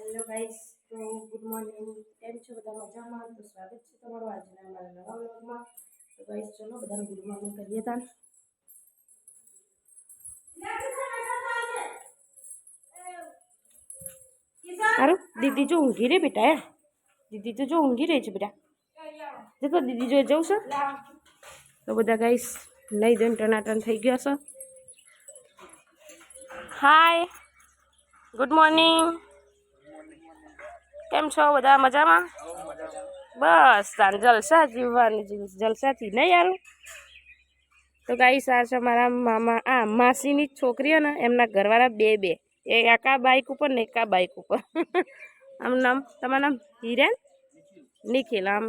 Hello guys, તો good morning. કેમ છો બધા? મજામાં? તો સ્વાગત છે તમારું આજના અમારા નવા વ્લોગમાં. તો ગાઈસ ચલો બધાને ગુડ મોર્નિંગ કરીએ તા. સારું દીદી જો ઊંઘી રે બેટા. દીદી તો જો ઊંઘી રહી છે બેટા. જો દીદી જો જવું છે. તો બધા ગાઈસ નહીં દઈને ટનાટન થઈ ગયા છે. હાય, ગુડ મોર્નિંગ. કેમ છો બધા? મજામાં? બસ તાન જલસા જીવવાની જલસાથી નહીં યાર. તો ગાઈસ આ છે મારા મામા માસીની છોકરીઓ ને એમના ઘરવાળા બે એ એકા બાઇક ઉપર ને એકા બાઇક ઉપર. આમ નામ તમારું નામ હિરેન? નિખિલ. આમ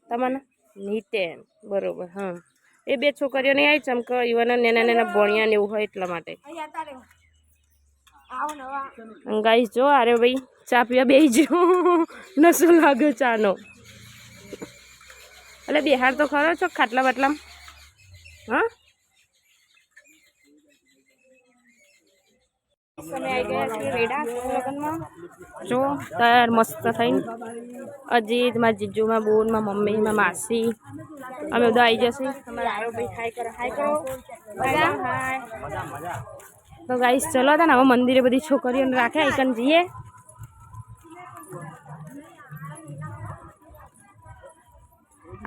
તમારું નીતેન. બરોબર. હા, એ બે છોકરીઓ નહીં આવી ચમક યુવાના નાના ભણ્યા ને એવું હોય એટલા માટે. ગાઈસ જો અરે ભાઈ ચા પીવા બેસી ગયો. નશો લાગે ચાનો. એટલે બિહાર તો ખરો છો ખાટલા બાટલામાં? હા, તમે આવી ગયા છીએ રેડા લગ્નમાં. જો તૈયાર મસ્ત થઈને અજીત, મારા જીજુ, મારા બોન, મારા મમ્મી, મારા માસી અમે બધા આવી જશે. તમારા આરો ભાઈ હાય કરો. હાય કરો. હાય. તો ગાઈસ ચલો હતા ને હવે મંદિરે બધી છોકરીઓને રાખે એકન જઈએ.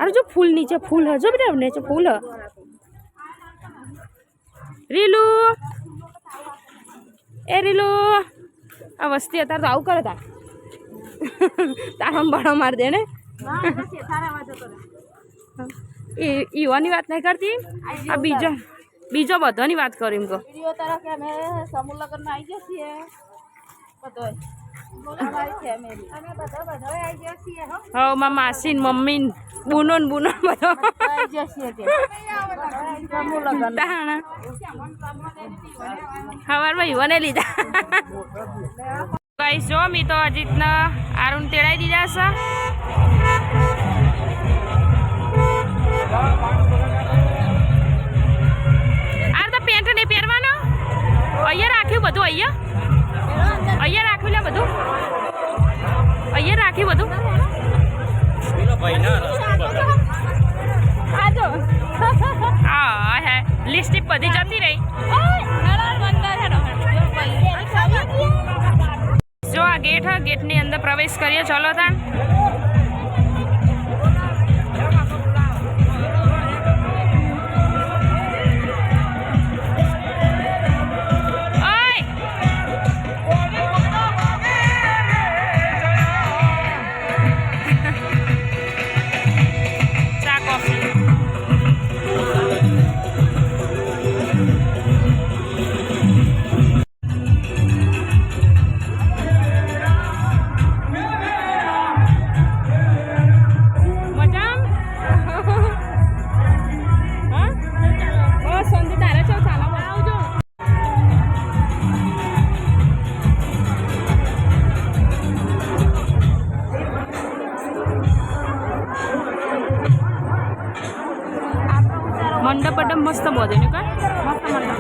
અરે જો ફૂલ નીચે ફૂલ હજો બેટા નીચે ફૂલ હ. રીલુ એ રીલુ આ વસ્તી અત્યારે તો આવું કરે તાર. તારા બળો માર દે ને. એ ઈવાની વાત નહીં કરતી. આ બીજો બધાની વાત કરી એમ કહો. હા, મારા માસી ને મમ્મી ને બુનો ને બુનો બધો સવારમાં ઈવને લીધા. ગાઈસ જો મી તો અજીતના આરુણ તેડાઈ દીધા છે. આ તો પેન્ટ નહીં પહેરવાનો. અહીંયા રાખ્યું બધું. અહીંયા રાખ્યું લે બધું. અહીંયા રાખ્યું બધું. હા હે લિપસ્ટિક બધી જતી રહી. જો આ ગેટ હા, ગેટની અંદર પ્રવેશ કરીએ. ચલો તા. મંડપ બડપ મસ્ત બોધે ને કા મસ્ત મંડપ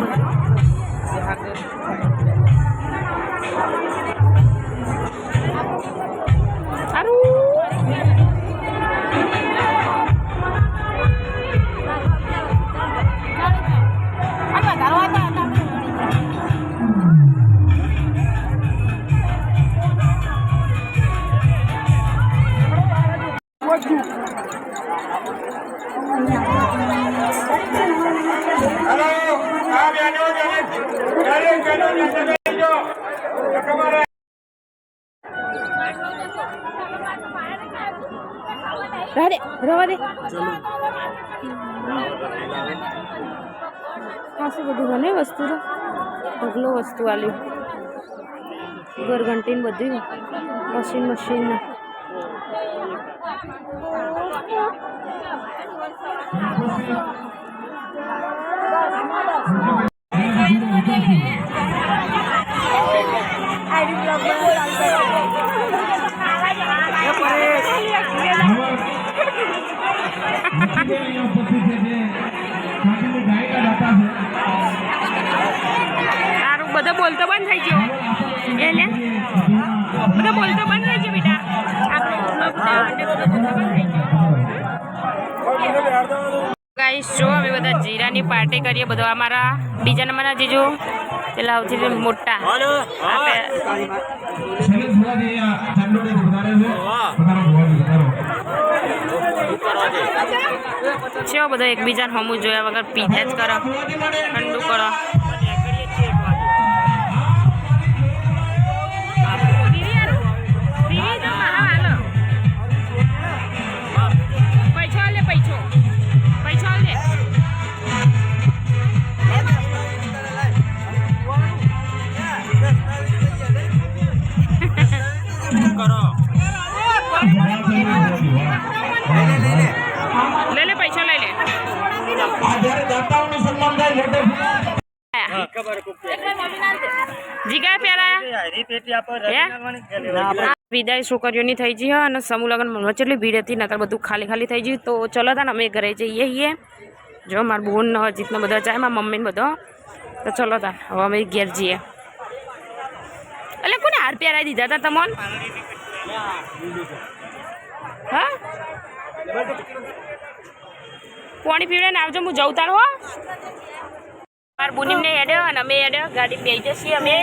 રવા દે. ખાસું બધું બને વસ્તુ તો ઢગલો વસ્તુ આલી ઘરઘંટી ને બધી મશીન બધો બોલતો બંધ થઈ ગયો એ લે બધો બોલતો બંધ થઈ ગયો બેટા ગાઈસ જો અમે બધા જીરાની પાર્ટી કરીએ બધો અમારા બીજા નંબરના જીજુ પેલા સૌથી મોટા છે બધો એકબીજાને હમું જોયા વગર પીધા જ કરો ઠંડુ કરો ले ले पैसा ले ले જીગા પ્યારા વિદાય છોકરીઓની થઈ ગઈ અને સમૂહ લગ્ન મનમાં કેટલી ભીડ હતી નકર બધું ખાલી ખાલી થઈ ગયું તો ચલો તા અમે ઘરે જઈએ છીએ જો મારા બોન અજીતને બધા જાય મારા મમ્મીને બધો તો ચલો તા હવે અમે ઘેર જઈએ એટલે કોને હાર પહેરાવી દીધા હતા તમોન હા પાણી પીવડે ને આવજો હું જઉં તાણ હો મારા બુનીમને હેડ્યો અને અમે હેડ્યો ગાડી બેસી જઈએ અમે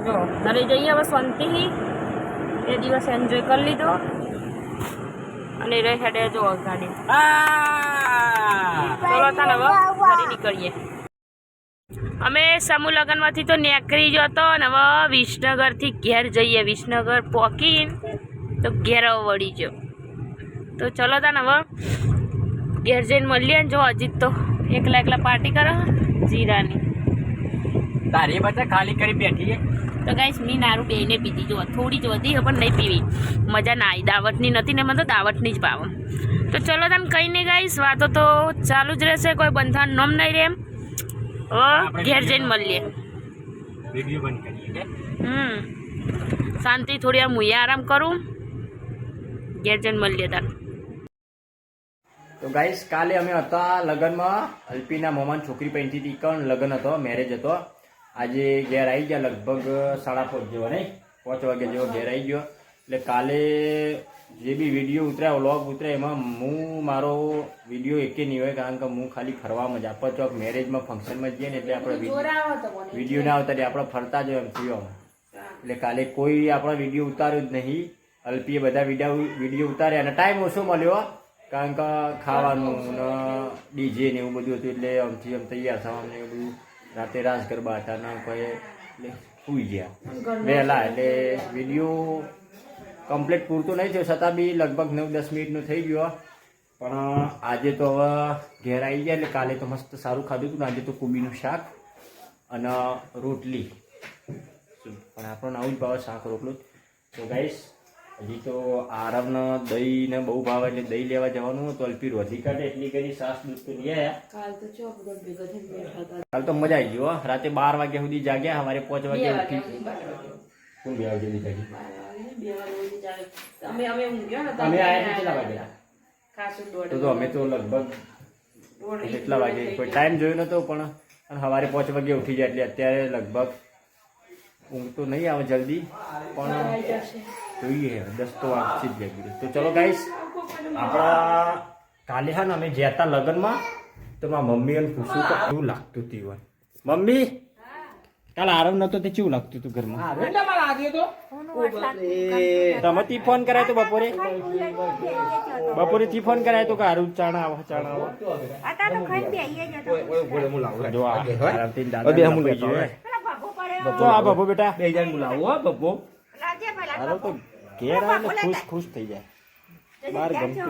જો ઘરે જઈએ હવે શાંતિથી એ દિવસ એન્જોય કરી લીધો અને રે હેડે જો ગાડી ચલો તાણ હવે ફરી નીકળીએ અમે સમૂહ લગ્નમાંથી તો નીકળી જતો ને હવે વિસનગરથી ઘેર જઈએ વિસનગર પહોંચીને તો ઘેર વળી ગયો તો ચલો તા ને હવે ઘેર જઈને મળીએ ને જો અજીત તો એકલા એકલા પાર્ટી કરો જીરાની તારી બધા ખાલી કરી બેઠી તો ગાઈસ મી નારું બેને પીધી જો થોડી જ વધી પણ નહીં પીવી મજા ના આવી દાવતની નથી ને મને તો દાવતની જ ભાવ તો ચલો તમે કંઈ નહીં ગાઈસ વાતો તો ચાલુ જ રહેશે કોઈ બંધાણ નમ નહીં રહે એમ ઘેર જઈને મળીએ વિડિયો બંધ કરીએ શાંતિ થોડી આમ હું આરામ કરું ઘેર જઈને મળીએ તાર તો ગાઈસ કાલે અમે હતા લગ્નમાં અલ્પીના મોમાન છોકરી પહેરતી હતી કણ લગ્ન હતો મેરેજ હતો આજે ઘેર આવી ગયા લગભગ 5:30 જેવો નહીં 5 વાગે જેવો ઘેર આવી ગયો એટલે કાલે જે બી વિડીયો ઉતર્યા વ્લોગ ઉતર્યા એમાં હું મારો વિડીયો એકે નહીં હોય કારણ કે હું ખાલી ફરવામાં જ આપણે ચોક મેરેજમાં ફંક્શનમાં જઈએ ને એટલે આપણે વિડીયો ના આવતા આપણે ફરતા જ એમ થયો એટલે કાલે કોઈ આપણો વિડીયો ઉતાર્યો જ નહીં અલ્પીએ બધા વિડીયો ઉતાર્યા અને ટાઈમ ઓછો મળ્યો કારણ કે ખાવાનું ને ડીજે ને એવું બધું હતું એટલે આમથી આમ તૈયાર થવાનું એવું બધું રાતે રાસ ગરબા હતા ને કોઈ એટલે સૂઈ ગયા વહેલા એટલે વિડીયો કમ્પ્લીટ પૂરતું નહીં થયું છતાં બી લગભગ 9-10 મિનિટનું થઈ ગયો પણ આજે તો હવે ઘેર આવી ગયા એટલે કાલે તો મસ્ત સારું ખાધું હતું ને આજે તો કોબીનું શાક અને રોટલી પણ આપણને આવું જ ભાવે શાક રોટલું તો ગાઈસ હજી તો આરામને દહીં ને બહુ ભાવે એટલે દહીં લેવા જવાનું તો અલ્પી વધી કાઢે એટલી કરી સાસ દૂધ તો લઈ આવ્યા કાલ તો મજા આવી ગયો રાતે 12 વાગ્યા સુધી જાગ્યા સવારે 5 વાગ્યા ઉઠી શું 2 વાગે જાગી અમે આયા કેટલા વાગ્યા તો અમે તો લગભગ કેટલા વાગે કોઈ ટાઈમ જોયો નતો પણ સવારે 5 વાગે ઉઠી જાય એટલે અત્યારે લગભગ ઊંઘ તો નહીં આવે જલ્દી પણ જોઈએ 10 તો વાગશે જ જાગી તો ચલો ગાઈસ આપણા કાલે હા ને અમે જ્યાં હતા લગ્નમાં તો મારા મમ્મી એને પૂછ્યું તો કેવું લાગતું હતું મમ્મી કાલે આરામ નતો તે કેવું લાગતું હતું ઘરમાં તમે તી ફોન કરાય તો બપોરે થી ફોન કરાય તો કે હારું ચાણા આવો જો આરામથી દાદા તો આ બબો બેટા બે જણ બોલાવો હો બબો હાલો તો ઘેર આવે ખુશ થઈ જાય બાર ગમતું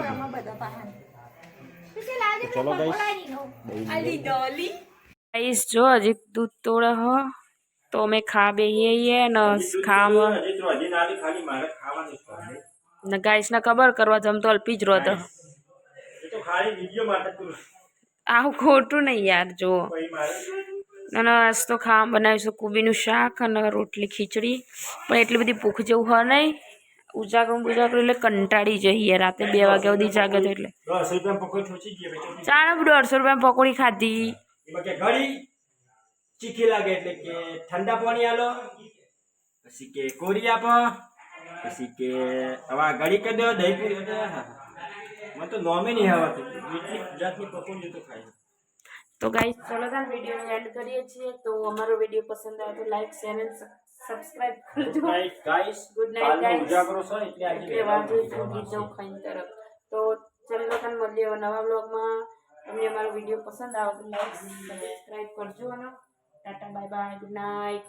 ચલો ગાઈસ જો હજી દૂધ તોડે હો તો અમે ખા બેહીએ ને ખાવામાં ગાઈસ ને ખબર કરવા જમ તો અલ્પી જ રોતો આવું ખોટું નહીં યાર જો અને આજ તો ખાવા બનાવીશું કોબીનું શાક અને રોટલી ખીચડી પણ એટલી બધી ભૂખ જેવું હોય નહીં ઉજાગરું એટલે કંટાળી જઈએ રાતે 2 વાગ્યા સુધી જાગે તો એટલે 150 રૂપિયા પકોડી ખાધી ચીખી લાગે એટલે કે ઠંડા પાણી આલો, પછી કે કોરી આપો, પછી કે હવે આ ગળી કરી દો દહીં પૂરી. મને તો નોમે નહીં આવતું એટલી જાતની પકોડી તો ખાય. તો ગાઈસ ચલો તાર વિડીયોને એન્ડ કરીએ છીએ. તો અમારો વિડીયો પસંદ આવે તો લાઈક શેર અને સબસ્ક્રાઇબ કરજો. Guys good night guys. ઉજાગરો છે એટલે આજે એટલે વાંચો ગીત જાઉં ખાઈને તરફ. તો ચલો તાર મળીએ હવે નવા બ્લોગમાં. તમને અમારો વિડીયો પસંદ આવે તો લાઈક સબસ્ક્રાઇબ કરજો અને Tata bye bye good night.